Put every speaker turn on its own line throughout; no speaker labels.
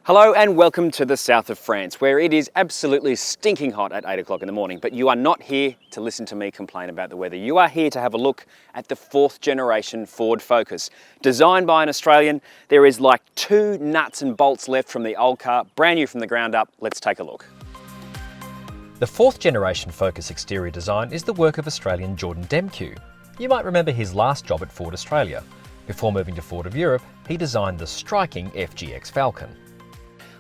Hello and welcome to the south of France, where it is absolutely stinking hot at 8 o'clock in the morning. But you are not here to listen to me complain about the weather. You are here to have a look at the fourth generation Ford Focus. Designed by an Australian, there is like two nuts and bolts left from the old car, brand new from the ground up. Let's take a look.
The fourth generation Focus exterior design is the work of Australian Jordan Demkew. You might remember his last job at Ford Australia. Before moving to Ford of Europe, he designed the striking FGX Falcon.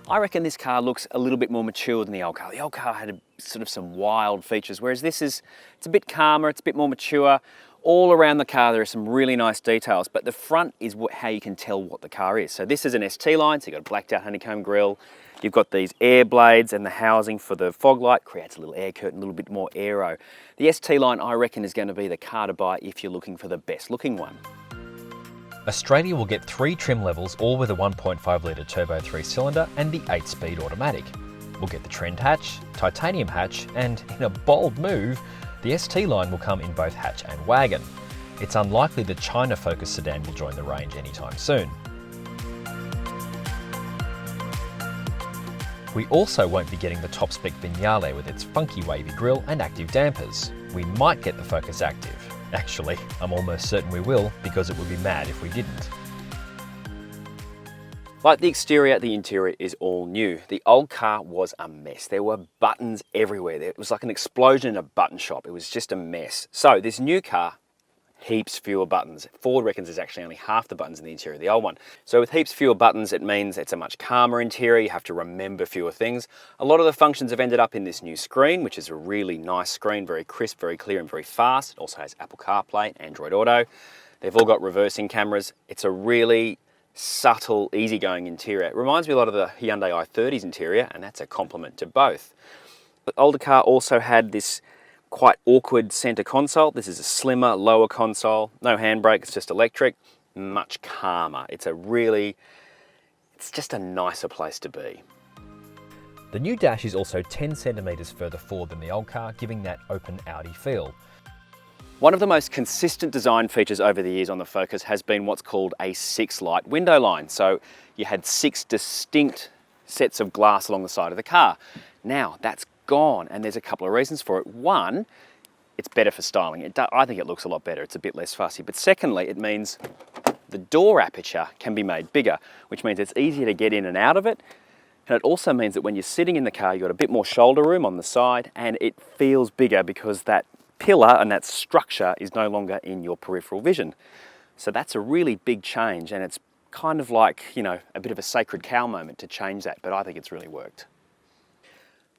I reckon this car looks a little bit more mature than the old car. The old car had some wild features, whereas it's a bit calmer, it's a bit more mature. All around the car there are some really nice details, but the front is how you can tell what the car is. So this is an ST line, so you've got a blacked out honeycomb grille. You've got these air blades and the housing for the fog light, creates a little air curtain, a little bit more aero. The ST line I reckon is going to be the car to buy if you're looking for the best looking one.
Australia will get 3 trim levels, all with a 1.5 litre turbo 3-cylinder and the 8-speed automatic. We'll get the trend hatch, titanium hatch, and in a bold move, the ST line will come in both hatch and wagon. It's unlikely the China Focus sedan will join the range anytime soon. We also won't be getting the top-spec Vignale with its funky wavy grille and active dampers. We might get the Focus Active. Actually, I'm almost certain we will, because it would be mad if we didn't.
Like the exterior, the interior is all new. The old car was a mess. There were buttons everywhere. It was like an explosion in a button shop. It was just a mess. So this new car, heaps fewer buttons. Ford reckons there's actually only half the buttons in the interior of the old one. So with heaps fewer buttons, it means it's a much calmer interior. You have to remember fewer things. A lot of the functions have ended up in this new screen, which is a really nice screen, very crisp, very clear and very fast. It also has Apple CarPlay, Android Auto. They've all got reversing cameras. It's a really subtle, easygoing interior. It reminds me a lot of the Hyundai i30's interior, and that's a compliment to both. The older car also had this quite awkward center console. This is a slimmer, lower console, no handbrake, it's just electric, much calmer. It's just a nicer place to be.
The new dash is also 10 centimetres further forward than the old car, giving that open Audi feel.
One of the most consistent design features over the years on the Focus has been what's called a 6-light window line. So you had 6 distinct sets of glass along the side of the car. Now that's gone, and there's a couple of reasons for it. One, it's better for styling. I think it looks a lot better. It's a bit less fussy. But secondly, it means the door aperture can be made bigger, which means it's easier to get in and out of it. And it also means that when you're sitting in the car, you've got a bit more shoulder room on the side, and it feels bigger because that pillar and that structure is no longer in your peripheral vision. So that's a really big change, and it's kind of like, a bit of a sacred cow moment to change that, but I think it's really worked.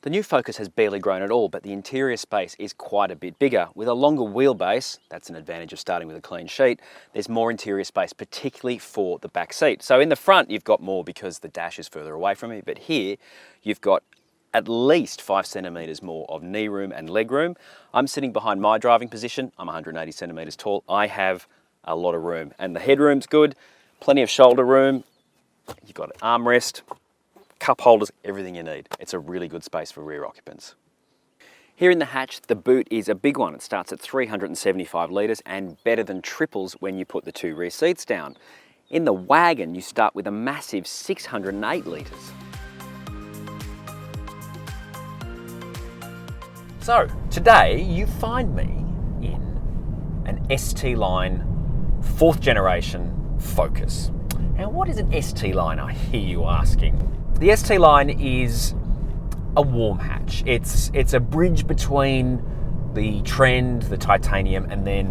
The new Focus has barely grown at all, but the interior space is quite a bit bigger. With a longer wheelbase, that's an advantage of starting with a clean sheet, there's more interior space, particularly for the back seat. So in the front, you've got more because the dash is further away from you, but here, you've got at least 5 centimetres more of knee room and leg room. I'm sitting behind my driving position. I'm 180 centimetres tall. I have a lot of room, and the headroom's good, plenty of shoulder room. You've got an armrest, cup holders, everything you need. It's a really good space for rear occupants. Here in the hatch, the boot is a big one. It starts at 375 litres and better than triples when you put the 2 rear seats down. In the wagon, you start with a massive 608 litres.
So, today you find me in an ST line 4th generation Focus. Now, what is an ST line, I hear you asking? The ST line is a warm hatch. It's a bridge between the trend, the titanium, and then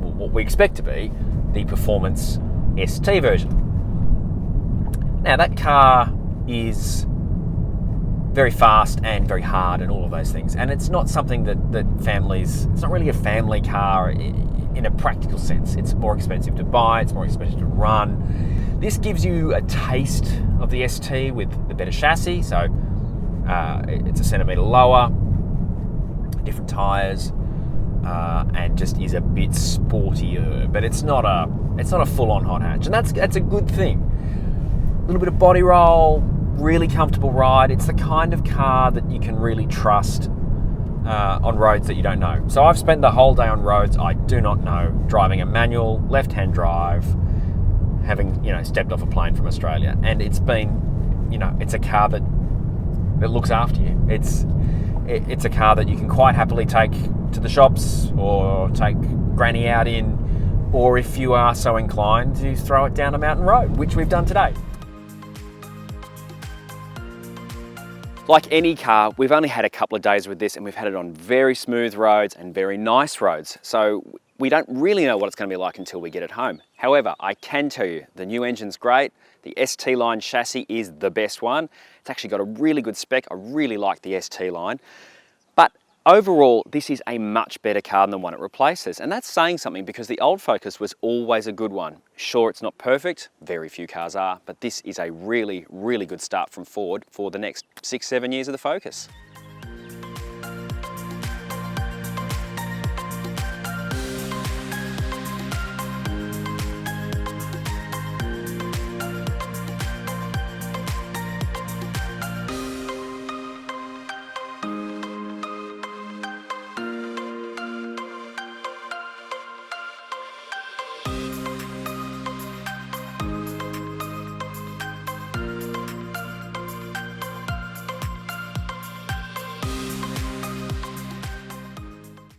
what we expect to be the performance ST version. Now that car is very fast and very hard and all of those things, and it's not something that it's not really a family car in a practical sense. It's more expensive to buy, it's more expensive to run. This gives you a taste of the ST with the better chassis, so it's a centimetre lower, different tyres, and just is a bit sportier. But it's not a full-on hot hatch, and that's a good thing. A little bit of body roll, really comfortable ride. It's the kind of car that you can really trust on roads that you don't know. So I've spent the whole day on roads I do not know, driving a manual left-hand drive, having stepped off a plane from Australia, and it's been you know, it's a car that looks after you. It's a car that you can quite happily take to the shops or take Granny out in, or if you are so inclined, to throw it down a mountain road, which we've done today.
Like any car, we've only had a couple of days with this and we've had it on very smooth roads and very nice roads. So we don't really know what it's going to be like until we get it home. However, I can tell you the new engine's great. The ST line chassis is the best one. It's actually got a really good spec. I really like the ST line. But overall, this is a much better car than the one it replaces. And that's saying something because the old Focus was always a good one. Sure, it's not perfect, very few cars are, but this is a really, really good start from Ford for the next 6-7 years of the Focus.